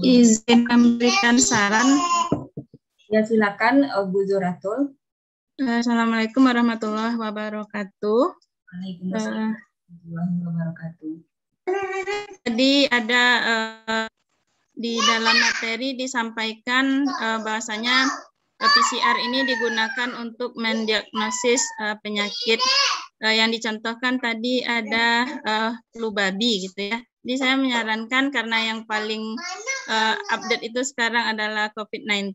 Izin memberikan saran. Ya, silakan Bu Zuratul. Assalamualaikum warahmatullahi wabarakatuh. Waalaikumsalam warahmatullahi wabarakatuh. Tadi ada di dalam materi disampaikan bahwasanya PCR ini digunakan untuk mendiagnosis penyakit yang dicontohkan tadi ada flu babi gitu ya. Jadi saya menyarankan karena yang paling update itu sekarang adalah COVID-19,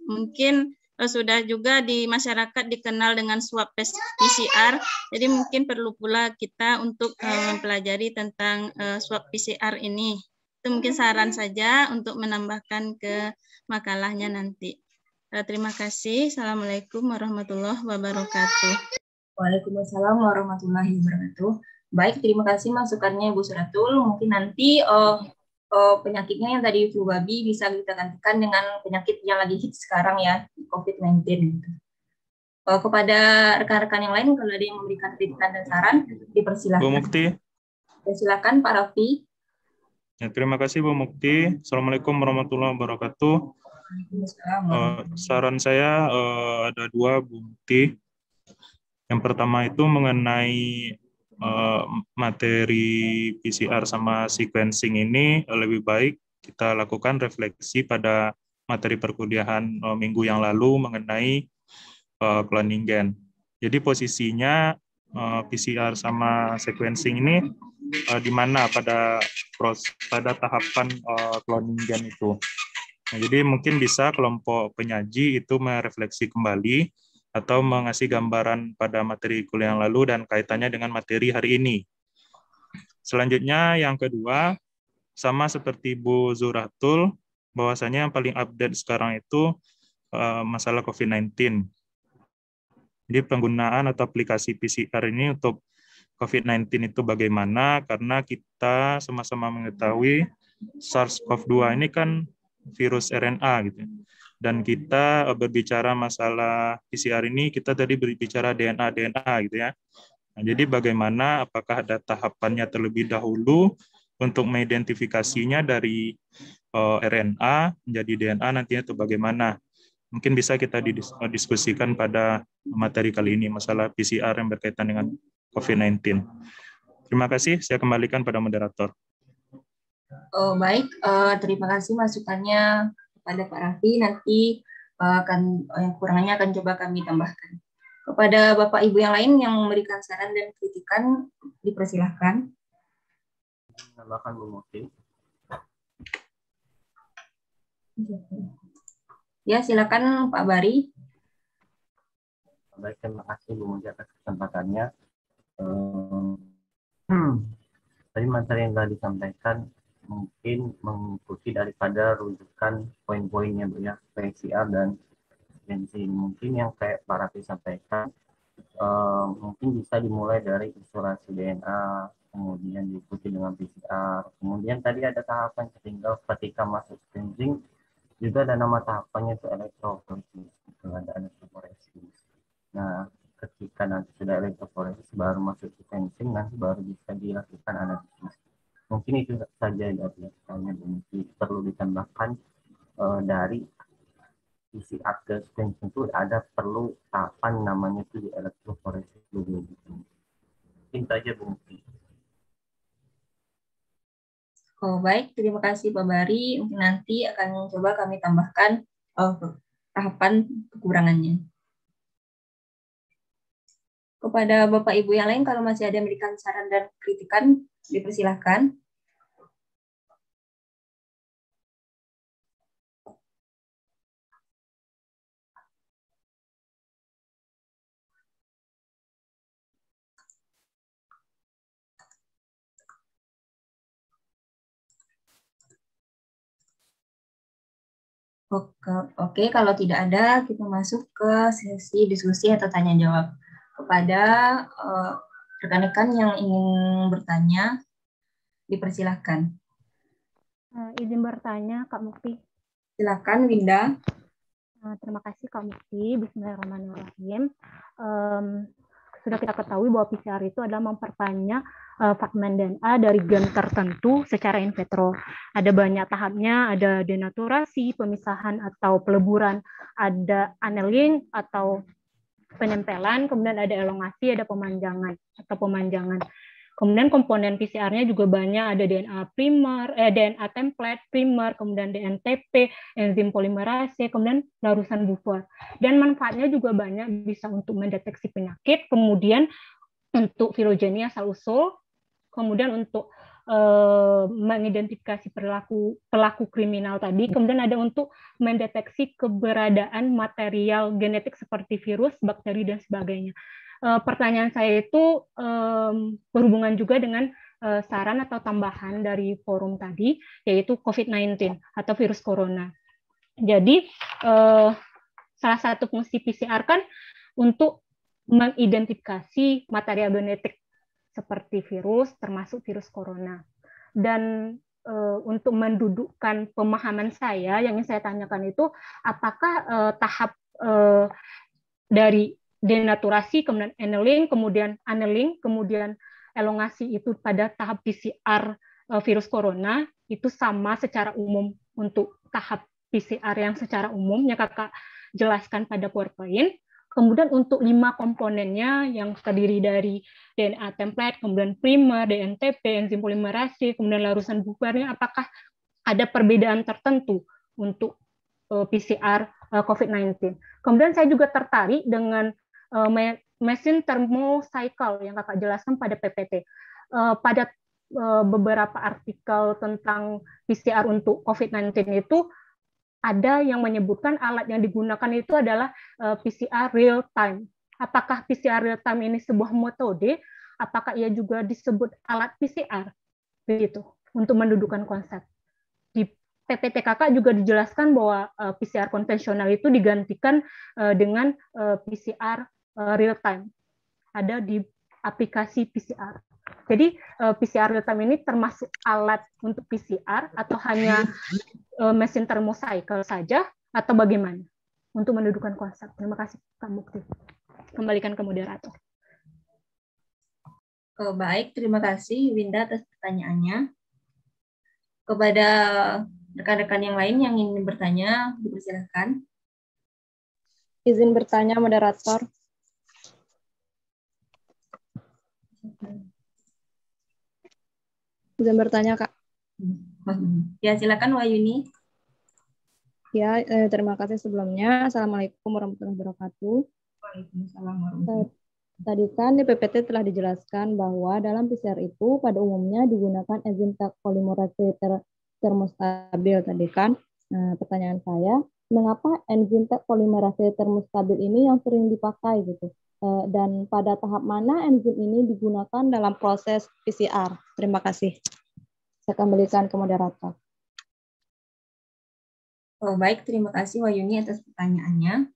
mungkin sudah juga di masyarakat dikenal dengan swab PCR, jadi mungkin perlu pula kita untuk mempelajari tentang swab PCR ini. Itu mungkin saran saja untuk menambahkan ke makalahnya nanti. Terima kasih. Assalamualaikum warahmatullahi wabarakatuh. Waalaikumsalam warahmatullahi wabarakatuh. Baik, terima kasih masukannya Bu Suratul. Mungkin nanti penyakitnya yang tadi flu babi bisa kita gantikan dengan penyakit yang lagi hit sekarang ya, COVID-19. Kepada rekan-rekan yang lain, kalau ada yang memberikan kritikan dan saran, dipersilahkan. Bu Mukti. Silakan Pak Raffi. Ya, terima kasih Bu Mukti. Assalamualaikum warahmatullahi wabarakatuh. Saran saya ada dua, Bu Mukti. Yang pertama itu mengenai materi PCR sama sequencing ini lebih baik kita lakukan refleksi pada materi perkuliahan minggu yang lalu mengenai cloning gen. Jadi posisinya PCR sama sequencing ini di mana pada tahapan cloning gen itu. Nah, jadi mungkin bisa kelompok penyaji itu merefleksi kembali atau mengasih gambaran pada materi kuliah yang lalu dan kaitannya dengan materi hari ini. Selanjutnya yang kedua, sama seperti Bu Zuratul, bahwasanya yang paling update sekarang itu masalah COVID-19. Jadi penggunaan atau aplikasi PCR ini untuk COVID-19 itu bagaimana, karena kita sama-sama mengetahui SARS-CoV-2 ini kan virus RNA gitu. Dan kita berbicara masalah PCR ini, kita tadi berbicara DNA gitu ya. Nah, jadi bagaimana, apakah ada tahapannya terlebih dahulu untuk mengidentifikasinya dari RNA menjadi DNA nantinya itu bagaimana? Mungkin bisa kita diskusikan pada materi kali ini, masalah PCR yang berkaitan dengan COVID-19. Terima kasih, saya kembalikan pada moderator. Baik, terima kasih masukannya kepada Pak Raffi. Nanti yang kurangnya akan coba kami tambahkan. Kepada Bapak Ibu yang lain yang memberikan saran dan kritikan, dipersilahkan. Tambahkan Bu Mukti. Ya, silakan Pak Bari. Baik, terima kasih Bu Mukti atas kesempatannya. Tadi materi yang telah disampaikan mungkin mengikuti daripada rujukan poin-poinnya Bu ya, PCR dan sequencing. Mungkin yang kayak Pak Raffi sampaikan, mungkin bisa dimulai dari isolasi DNA, kemudian diikuti dengan PCR, kemudian tadi ada tahapan ketinggal ketika masuk sequencing, juga ada nama tahapannya itu elektroforesis, itu ada elektroforesis. Nah, ketika nanti sudah elektroforesis baru masuk sequencing, nanti baru bisa dilakukan analisis. Mungkin itu saja dari saya, mungkin perlu ditambahkan dari isi akte sequencing itu ada perlu tahapan namanya itu di elektroforesis dulu. Mungkin saja Bu Mukti. Baik, terima kasih Pak Bari. Mungkin nanti akan coba kami tambahkan tahapan kekurangannya. Kepada Bapak Ibu yang lain, kalau masih ada yang memberikan saran dan kritikan, dipersilahkan. Oke, kalau tidak ada, kita masuk ke sesi diskusi atau tanya jawab. Kepada rekan-rekan yang ingin bertanya, dipersilahkan. Izin bertanya, Kak Mukti. Silakan, Winda. Terima kasih Kak Mukti. Bismillahirrahmanirrahim. sudah kita ketahui bahwa PCR itu adalah memperbanyak fragmen DNA dari gen tertentu secara in vitro. Ada banyak tahapnya, ada denaturasi, pemisahan atau peleburan, ada annealing atau penempelan, kemudian ada elongasi, ada pemanjangan atau pemanjangan. Kemudian komponen PCR-nya juga banyak, ada DNA primer, DNA template, primer, kemudian DNTP, enzim polimerase, kemudian larusan buffer. Dan manfaatnya juga banyak, bisa untuk mendeteksi penyakit, kemudian untuk filogenia asal-usul, kemudian untuk mengidentifikasi pelaku kriminal tadi, kemudian ada untuk mendeteksi keberadaan material genetik seperti virus, bakteri, dan sebagainya. Pertanyaan saya itu berhubungan juga dengan saran atau tambahan dari forum tadi, yaitu COVID-19 atau virus corona. Jadi, salah satu fungsi PCR kan untuk mengidentifikasi material genetik seperti virus, termasuk virus corona. Dan untuk mendudukkan pemahaman saya, yang ingin saya tanyakan itu, apakah tahap dari denaturasi, kemudian annealing, kemudian elongasi itu pada tahap PCR virus corona, itu sama secara umum untuk tahap PCR yang secara umum, yang Kakak jelaskan pada PowerPoint. Kemudian untuk 5 komponennya yang terdiri dari DNA template, kemudian primer, DNTP, enzim polimerase, kemudian larusan buffernya, apakah ada perbedaan tertentu untuk PCR COVID-19. Kemudian saya juga tertarik dengan mesin thermocycle yang Kakak jelaskan pada PPT. Pada beberapa artikel tentang PCR untuk COVID-19 itu ada yang menyebutkan alat yang digunakan itu adalah PCR real time. Apakah PCR real time ini sebuah metode? Apakah ia juga disebut alat PCR? Begitu, untuk mendudukan konsep. Di PPT Kakak juga dijelaskan bahwa PCR konvensional itu digantikan dengan PCR real time. Ada di aplikasi PCR. Jadi PCR real time ini termasuk alat untuk PCR atau hanya mesin thermocycle saja atau bagaimana untuk mendudukan konsep? Terima kasih Kak Mukti. Kembalikan ke moderator. Baik, terima kasih Winda atas pertanyaannya. Kepada rekan-rekan yang lain yang ingin bertanya, dipersilakan. Izin bertanya, moderator. Izin bertanya, Kak. Ya, silakan Wayuni. Ya, terima kasih sebelumnya. Assalamualaikum warahmatullahi wabarakatuh. Waalaikumsalam warahmatullahi wabarakatuh. Tadi kan di PPT telah dijelaskan bahwa dalam PCR itu pada umumnya digunakan enzim polimerase termostabil tadi kan. Nah, pertanyaan saya, mengapa enzim polimerase termostabil ini yang sering dipakai gitu? Dan pada tahap mana enzim ini digunakan dalam proses PCR? Terima kasih. Saya kembalikan ke moderator. Baik, terima kasih Wayuni atas pertanyaannya.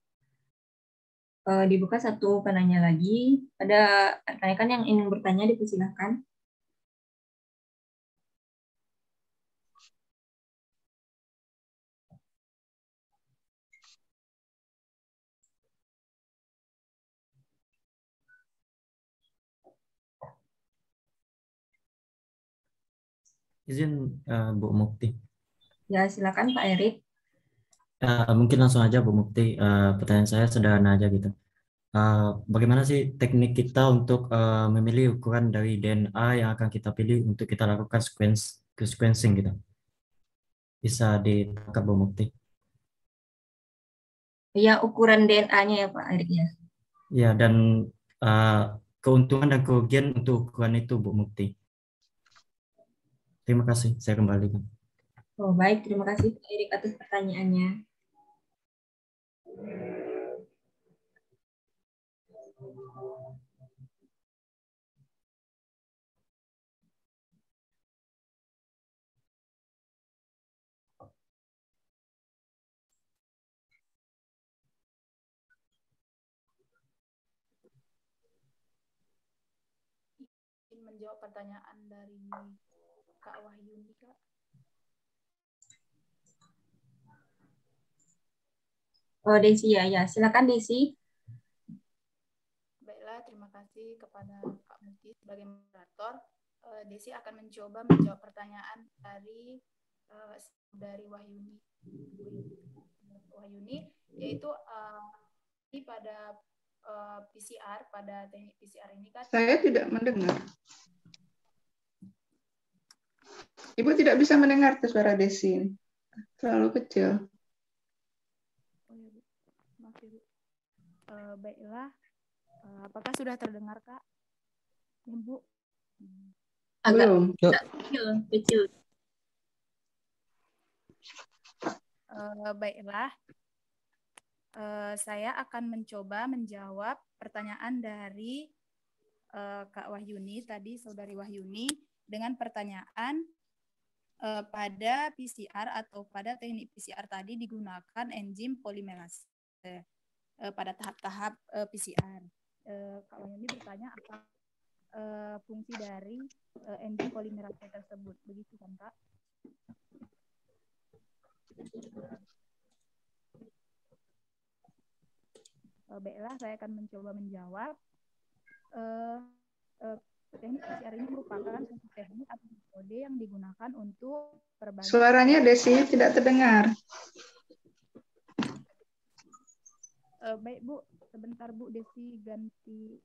Dibuka satu penanya lagi. Ada rekan-rekan yang ingin bertanya, dipersilakan. Izin Bu Mukti. Ya, silakan Pak Erik. Mungkin langsung aja Bu Mukti. Pertanyaan saya sederhana aja gitu. Bagaimana sih teknik kita untuk memilih ukuran dari DNA yang akan kita pilih untuk kita lakukan sequencing gitu? Bisa ditangkap Bu Mukti? Ya, ukuran DNA-nya ya Pak Erik ya. Ya, dan keuntungan dan kerugian untuk ukuran itu Bu Mukti. Terima kasih, saya kembalikan. Baik, terima kasih Pak Erik atas pertanyaannya. Menjawab pertanyaan dari Kak Wahyuni, Kak. Desi ya, silakan Desi. Baiklah, terima kasih kepada Kak Muti sebagai moderator. Desi akan mencoba menjawab pertanyaan dari Wahyuni, yaitu pada PCR, pada teknik PCR ini kan. Saya tidak mendengar. Ibu tidak bisa mendengar suara Desi. Terlalu kecil. Oh ya, Bu. Maaf ya, Bu. Baiklah. Apakah sudah terdengar, Kak? Ya, Bu. Agak kecil. Baiklah. Saya akan mencoba menjawab pertanyaan dari Kak Wahyuni tadi, Saudari Wahyuni, dengan pertanyaan pada PCR atau pada teknik PCR tadi digunakan enzim polimerase pada tahap-tahap PCR. Kak Wahyuni bertanya apa fungsi dari enzim polimerase tersebut, begitu kan, Kak? Baiklah, saya akan mencoba menjawab. Teknik PCR ini merupakan satu teknik atau metode yang digunakan untuk perbaikan. Suaranya Desi tidak terdengar. Baik, Bu. Sebentar, Bu. Desi ganti.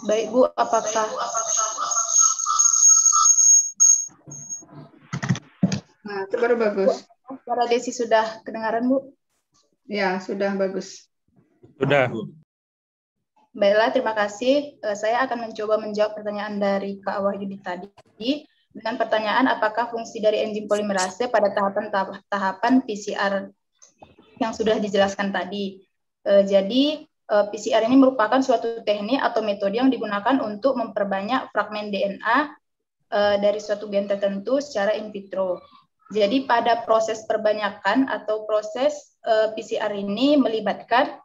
Baik, Bu, apakah Nah, itu baru bagus. suara Desi sudah kedengaran, Bu? Ya, sudah bagus. Sudah, Bu. Baiklah, terima kasih. Saya akan mencoba menjawab pertanyaan dari Kak Wahyudi tadi dengan pertanyaan apakah fungsi dari enzim polimerase pada tahapan PCR yang sudah dijelaskan tadi. Jadi PCR ini merupakan suatu teknik atau metode yang digunakan untuk memperbanyak fragmen DNA dari suatu gen tertentu secara in vitro. Jadi pada proses perbanyakan atau proses PCR ini melibatkan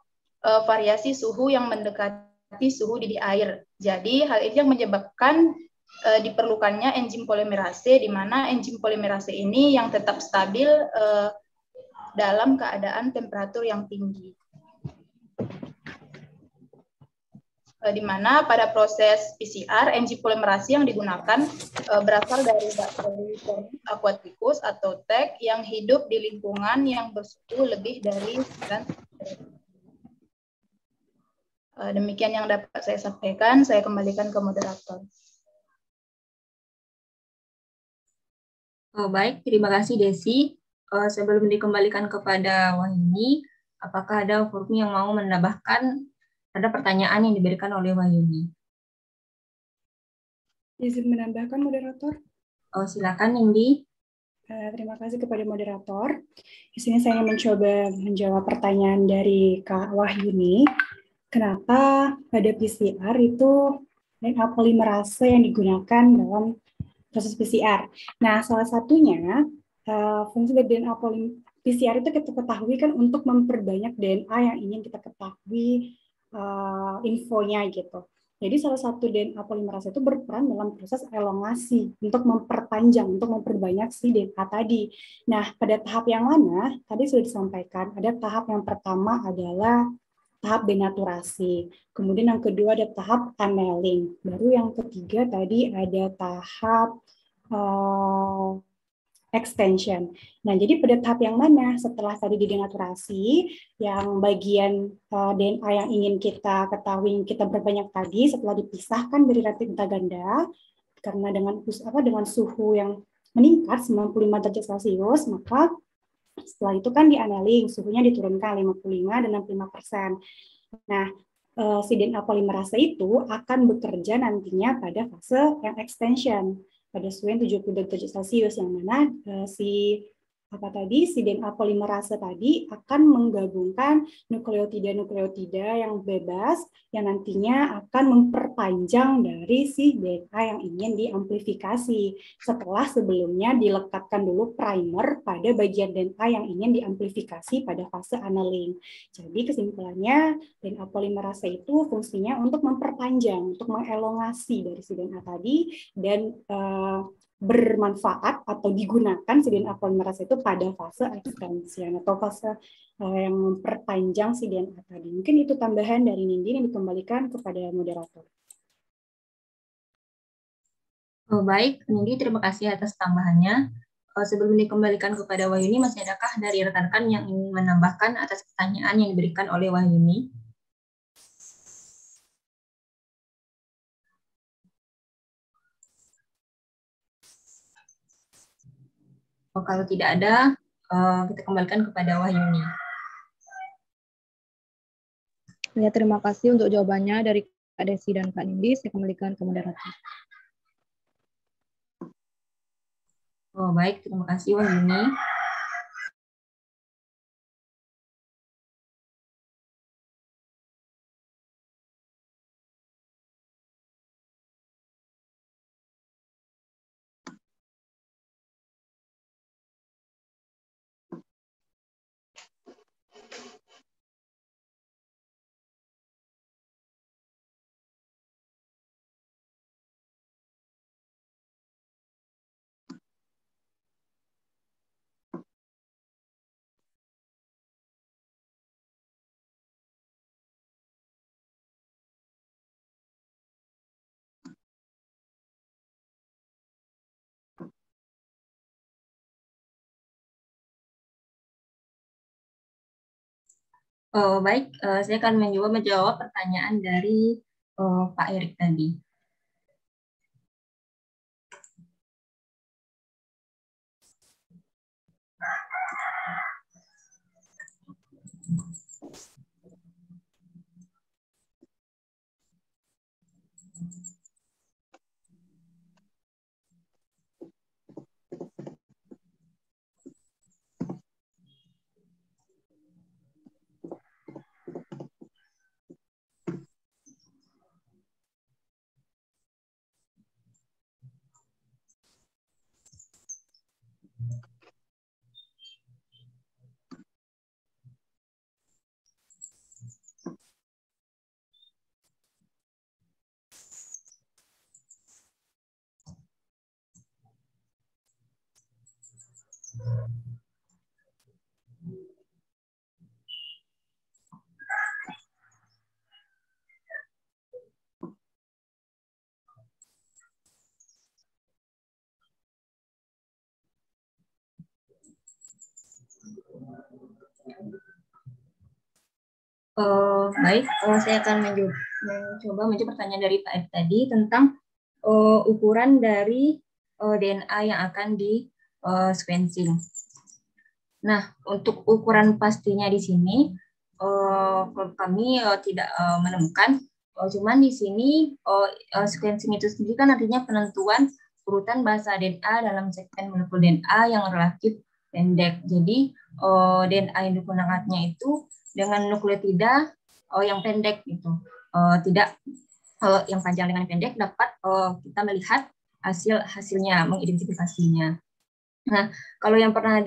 variasi suhu yang mendekati suhu didih air. Jadi hal ini yang menyebabkan diperlukannya enzim polimerase, di mana enzim polimerase ini yang tetap stabil dalam keadaan temperatur yang tinggi. Di mana pada proses PCR enzim polimerase yang digunakan berasal dari bakteri aquaticus atau TEC yang hidup di lingkungan yang bersuhu lebih dari 9 demikian yang dapat saya sampaikan. Saya kembalikan ke moderator. Baik, terima kasih Desi. Sebelum dikembalikan kepada Wahyuni, apakah ada forum yang mau menambahkan ada pertanyaan yang diberikan oleh Wahyuni? Izin menambahkan, moderator. Silakan, Nindi. Terima kasih kepada moderator. Di sini saya mencoba menjawab pertanyaan dari Kak Wahyuni. Kenapa pada PCR itu DNA polimerase yang digunakan dalam proses PCR? Nah, salah satunya fungsi dari DNA PCR itu kita ketahui kan untuk memperbanyak DNA yang ingin kita ketahui infonya gitu. Jadi salah satu DNA polimerase itu berperan dalam proses elongasi untuk memperpanjang, untuk memperbanyak si DNA tadi. Nah, pada tahap yang mana? Tadi sudah disampaikan, ada tahap yang pertama adalah tahap denaturasi. Kemudian yang kedua ada tahap annealing. Baru yang ketiga tadi ada tahap extension. Nah, jadi pada tahap yang mana setelah tadi denaturasi, yang bagian DNA yang ingin kita ketahui, kita berbanyak tadi, setelah dipisahkan dari rantai tinta ganda, karena dengan suhu yang meningkat 95 derajat Celcius, maka setelah itu kan di annealing, suhunya diturunkan 55 dan 65%. Nah, si DNA polimerase itu akan bekerja nantinya pada fase yang extension, pada suhu yang 70 derajat Celcius, yang mana si DNA polimerase tadi akan menggabungkan nukleotida yang bebas yang nantinya akan memperpanjang dari si DNA yang ingin diamplifikasi setelah sebelumnya dilekatkan dulu primer pada bagian DNA yang ingin diamplifikasi pada fase annealing. Jadi kesimpulannya DNA polimerase itu fungsinya untuk memperpanjang, untuk mengelongasi dari si DNA tadi dan bermanfaat atau digunakan si DNA polimerase itu pada fase extension atau fase yang memperpanjang si DNA tadi. Mungkin itu tambahan dari Nindin yang dikembalikan kepada moderator. Baik, Nindi, terima kasih atas tambahannya. Sebelum dikembalikan kepada Wahyuni, masih adakah dari rekan-rekan yang ingin menambahkan atas pertanyaan yang diberikan oleh Wahyuni? Kalau tidak ada, kita kembalikan kepada Wahyuni. Ya, terima kasih untuk jawabannya dari Kak Desi dan Kak Nindi. Saya kembalikan ke moderator. Baik, terima kasih Wahyuni. Baik, saya akan menjawab pertanyaan dari Pak Erik tadi. Baik, saya akan mencoba menjawab pertanyaan dari Pak F tadi tentang ukuran dari DNA yang akan di sequencing. Nah, untuk ukuran pastinya di sini kami tidak menemukan. Cuman di sini sequencing itu sendiri kan artinya penentuan urutan bahasa DNA dalam segmen molekul DNA yang relatif pendek. Jadi DNA yang digunakannya itu dengan nukleotida yang pendek gitu, tidak yang panjang dengan pendek dapat kita melihat hasilnya, mengidentifikasinya. Nah, kalau yang pernah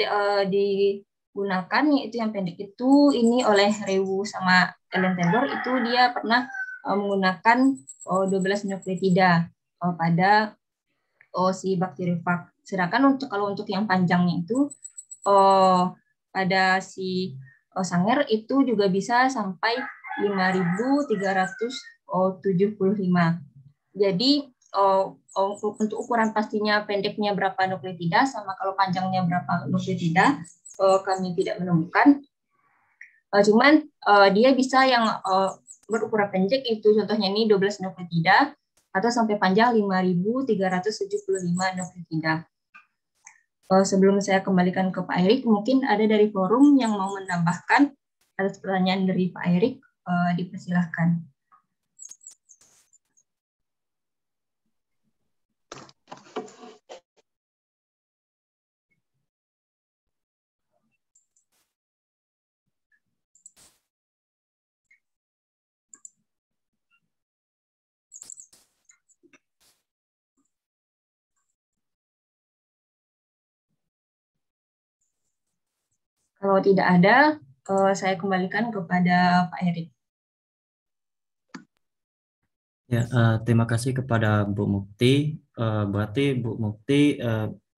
digunakan yaitu yang pendek itu ini oleh Rewu sama Ellen Taylor, itu dia pernah menggunakan 12 nukleotida pada si bakteriofag. Sedangkan kalau untuk yang panjangnya itu pada si Sanger itu juga bisa sampai 5.375. Jadi untuk ukuran pastinya pendeknya berapa nukleotida sama kalau panjangnya berapa nukleotida kami tidak menemukan. Cuman dia bisa yang berukuran pendek itu contohnya ini 12 nukleotida atau sampai panjang 5.375 nukleotida. Sebelum saya kembalikan ke Pak Erik, mungkin ada dari forum yang mau menambahkan atas pertanyaan dari Pak Erik, dipersilahkan. Kalau tidak ada, saya kembalikan kepada Pak Erik. Ya, terima kasih kepada Bu Mukti. Berarti Bu Mukti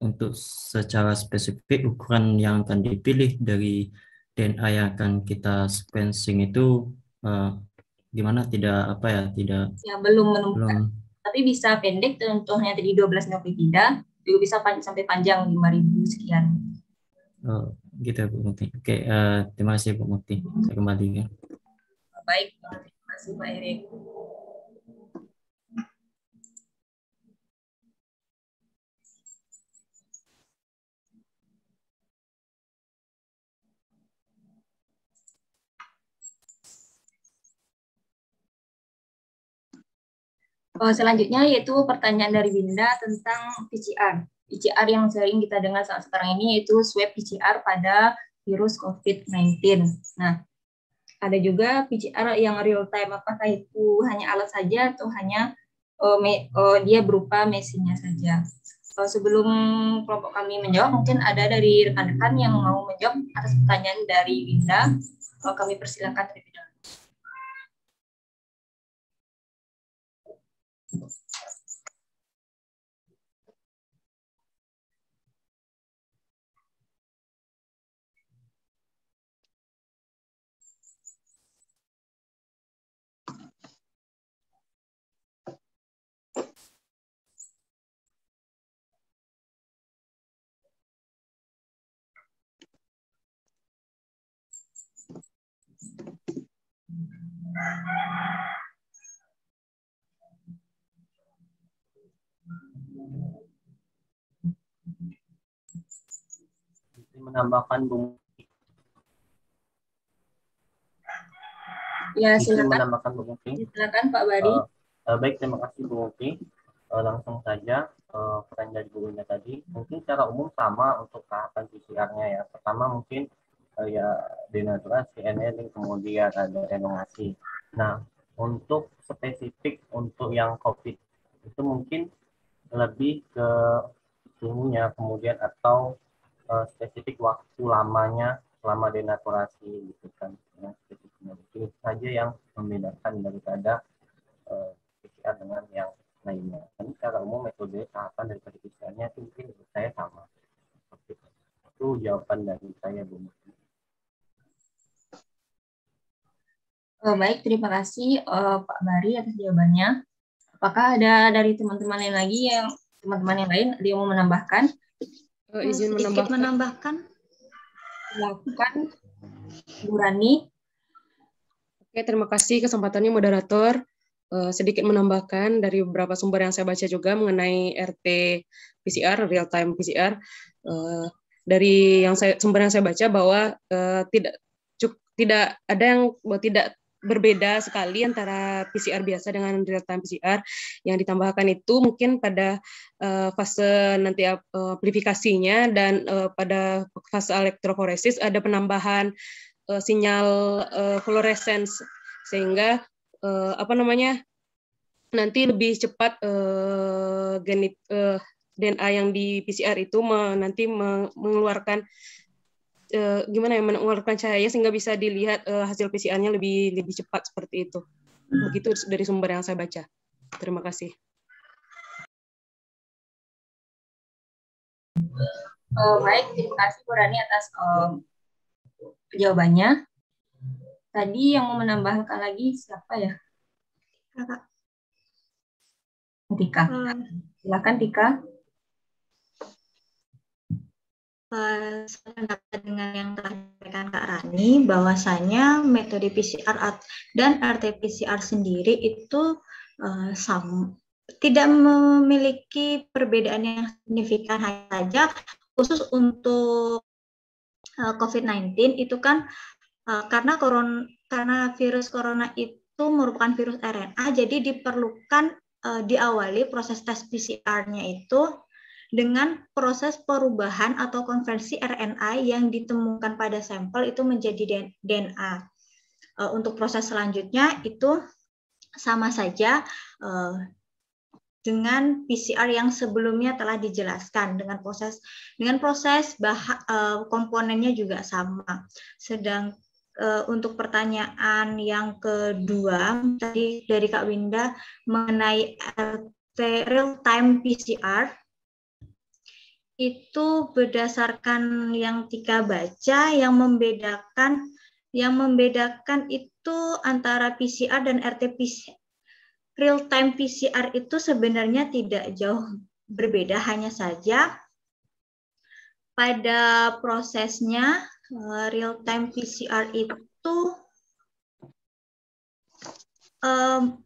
untuk secara spesifik ukuran yang akan dipilih dari DNA yang akan kita sequencing itu gimana? Tidak apa ya? Tidak. Ya belum menemukan. Tapi bisa pendek, contohnya tadi 12 nukleotida, juga bisa sampai panjang 5.000 sekian. Oh, gitu ya Bu Mukti. Oke, terima kasih Bu Mukti. Saya kembali ya. Baik, terima kasih Pak Erik. Selanjutnya yaitu pertanyaan dari Winda tentang PCR. PCR yang sering kita dengar saat sekarang ini yaitu swab PCR pada virus COVID-19. Nah, ada juga PCR yang real time. Apakah itu hanya alat saja atau hanya dia berupa mesinnya saja? Sebelum kelompok kami menjawab, mungkin ada dari rekan-rekan yang mau menjawab atas pertanyaan dari Winda. Kami persilakan terlebih dahulu. Menambahkan Bu Mukti. Ya, silakan. Menambahkan Bu Mukti. Silakan Pak Bari. Baik, terima kasih Bu Mukti. Langsung saja pertanyaan dari Bu Winda tadi. Mungkin secara umum sama untuk tahapan PCR-nya ya. Pertama mungkin ya denaturasi, annealing, kemudian ada renongasi. Nah, untuk spesifik untuk yang COVID itu mungkin lebih ke suhunya kemudian atau spesifik waktu lamanya selama denaturasi gitu kan. Yang spesifiknya itu saja yang membedakan daripada PCR dengan yang lainnya. Tapi secara umum metode tahapan daripada PCR-nya itu mungkin menurut saya sama. Itu jawaban dari saya, Bu Mukti. Baik, terima kasih Pak Bari atas jawabannya. Apakah ada dari teman-teman yang lain ada yang mau menambahkan? Izin menambahkan. Silakan, Bu Rani. Oke, terima kasih kesempatannya moderator. Sedikit menambahkan dari beberapa sumber yang saya baca juga mengenai RT-PCR, real time PCR. Dari sumber yang saya baca bahwa tidak ada yang tidak berbeda sekali antara PCR biasa dengan real time PCR. Yang ditambahkan itu mungkin pada fase nanti amplifikasinya dan pada fase elektroforesis ada penambahan sinyal fluorescens sehingga nanti lebih cepat DNA yang di PCR itu nanti mengeluarkan mengeluarkan cahaya sehingga bisa dilihat hasil PCR-nya lebih cepat seperti itu. Begitu dari sumber yang saya baca. Terima kasih. Baik, terima kasih Bu Rani atas jawabannya. Tadi yang mau menambahkan lagi siapa ya? Kakak. Tika. Silakan Tika. Sependapat dengan yang telah disampaikan Kak Rani, bahwasanya metode PCR dan RT-PCR sendiri itu sama, tidak memiliki perbedaan yang signifikan, hanya saja khusus untuk COVID-19 itu kan karena virus corona itu merupakan virus RNA, jadi diperlukan diawali proses tes PCR-nya itu dengan proses perubahan atau konversi RNA yang ditemukan pada sampel itu menjadi DNA. Untuk proses selanjutnya itu sama saja dengan PCR yang sebelumnya telah dijelaskan, dengan proses komponennya juga sama. Sedang untuk pertanyaan yang kedua tadi dari Kak Winda mengenai real time PCR, itu berdasarkan yang Tika baca, yang membedakan itu antara PCR dan RT-PCR. Real time PCR itu sebenarnya tidak jauh berbeda, hanya saja pada prosesnya real time PCR itu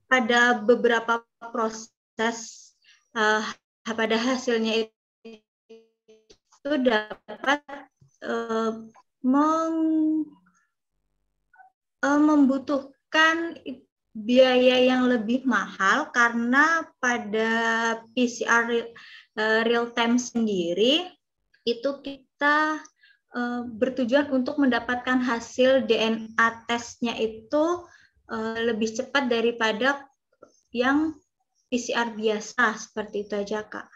pada beberapa proses pada hasilnya itu dapat membutuhkan biaya yang lebih mahal, karena pada PCR real time sendiri itu kita bertujuan untuk mendapatkan hasil DNA tesnya itu lebih cepat daripada yang PCR biasa, seperti itu aja Kak.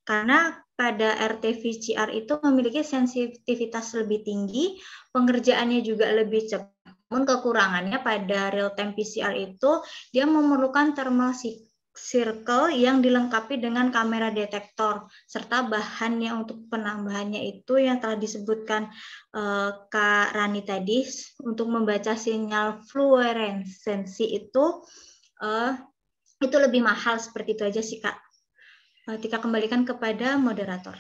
Karena pada RT-PCR itu memiliki sensitivitas lebih tinggi, pengerjaannya juga lebih cepat. Namun kekurangannya pada real-time PCR itu, dia memerlukan thermal circle yang dilengkapi dengan kamera detektor, serta bahannya untuk penambahannya itu yang telah disebutkan Kak Rani tadi, untuk membaca sinyal fluoresensi itu lebih mahal, seperti itu aja sih Kak. Tika kembalikan kepada moderator.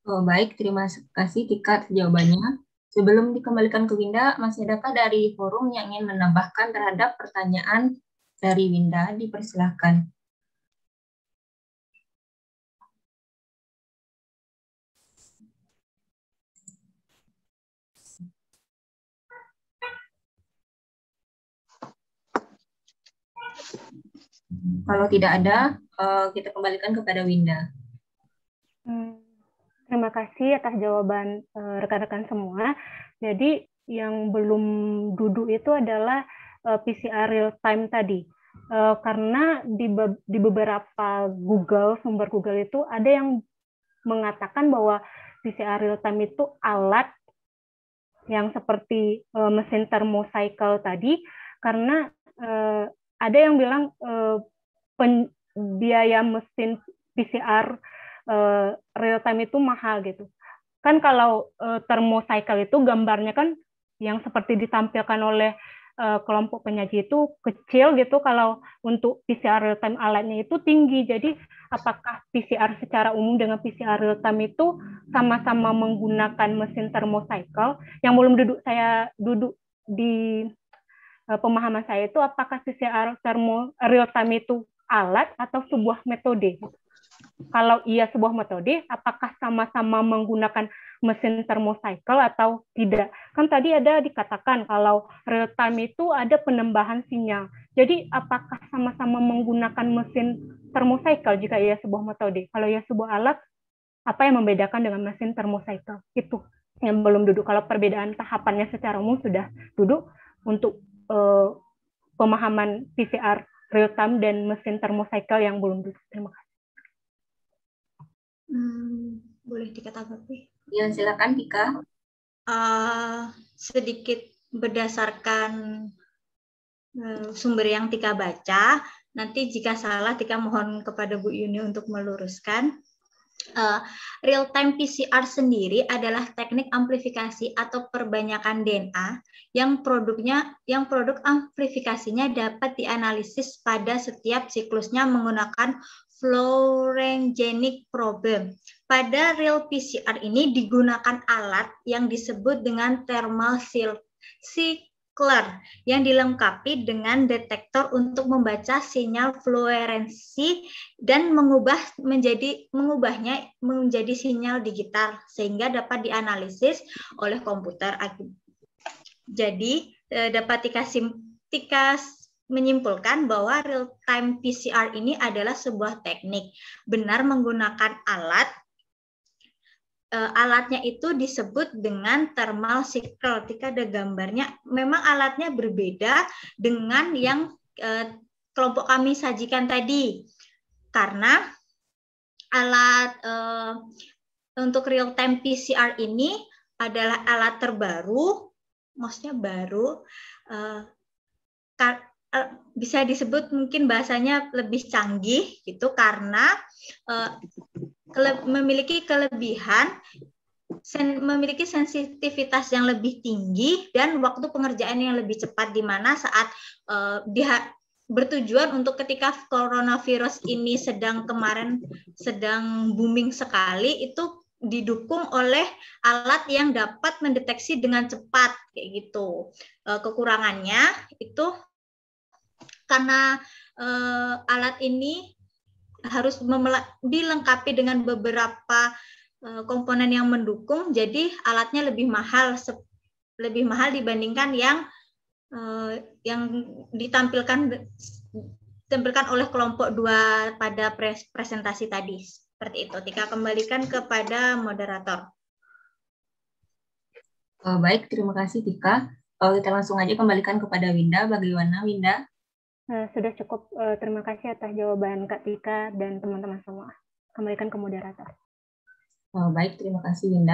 Baik, terima kasih Tika jawabannya. Sebelum dikembalikan ke Winda, masih adakah dari forum yang ingin menambahkan terhadap pertanyaan dari Winda? Dipersilahkan. Kalau tidak ada, kita kembalikan kepada Winda. Terima kasih atas jawaban rekan-rekan semua. Jadi yang belum duduk itu adalah PCR real time tadi. Karena di beberapa sumber Google itu ada yang mengatakan bahwa PCR real time itu alat yang seperti mesin thermocycle tadi, karena ada yang bilang biaya mesin PCR real time itu mahal gitu. Kan kalau thermocycle itu gambarnya kan yang seperti ditampilkan oleh kelompok penyaji itu kecil gitu, kalau untuk PCR real time alatnya itu tinggi. Jadi apakah PCR secara umum dengan PCR real time itu sama-sama menggunakan mesin thermocycle? Yang belum duduk di pemahaman saya itu, apakah PCR real time itu alat atau sebuah metode? Kalau iya sebuah metode, apakah sama-sama menggunakan mesin thermocycle atau tidak? Kan tadi ada dikatakan kalau real time itu ada penambahan sinyal. Jadi apakah sama-sama menggunakan mesin thermocycle jika ia sebuah metode? Kalau ia sebuah alat, apa yang membedakan dengan mesin thermocycle? Itu yang belum duduk. Kalau perbedaan tahapannya secara umum sudah duduk, untuk pemahaman PCR real time dan mesin thermocycle yang belum duduk. Terima kasih. Boleh dikatakan? Ya, silakan Tika. Sedikit berdasarkan sumber yang Tika baca, nanti jika salah Tika mohon kepada Bu Yuni untuk meluruskan. Real-time PCR sendiri adalah teknik amplifikasi atau perbanyakan DNA yang produk amplifikasinya dapat dianalisis pada setiap siklusnya menggunakan fluorogenic probe. Pada real PCR ini digunakan alat yang disebut dengan thermal cycler yang dilengkapi dengan detektor untuk membaca sinyal fluoresensi dan mengubahnya menjadi sinyal digital sehingga dapat dianalisis oleh komputer. Jadi dapat menyimpulkan bahwa real-time PCR ini adalah sebuah teknik benar menggunakan alat. Alatnya itu disebut dengan thermal cycle. Ketika ada gambarnya, memang alatnya berbeda dengan yang kelompok kami sajikan tadi. Karena alat untuk real time PCR ini adalah alat terbaru, maksudnya baru, bisa disebut mungkin bahasanya lebih canggih gitu karena memiliki kelebihan, memiliki sensitivitas yang lebih tinggi dan waktu pengerjaan yang lebih cepat, di mana saat bertujuan untuk ketika coronavirus ini sedang booming sekali, itu didukung oleh alat yang dapat mendeteksi dengan cepat kayak gitu. Kekurangannya itu karena alat ini harus dilengkapi dengan beberapa komponen yang mendukung, jadi alatnya lebih mahal dibandingkan yang ditampilkan oleh kelompok 2 pada presentasi tadi. Seperti itu. Tika kembalikan kepada moderator. Baik, terima kasih Tika. Kita langsung aja kembalikan kepada Winda. Bagaimana Winda? Sudah cukup. Terima kasih atas jawaban Kak Tika dan teman-teman semua. Kembalikan ke moderator. Baik, terima kasih Winda.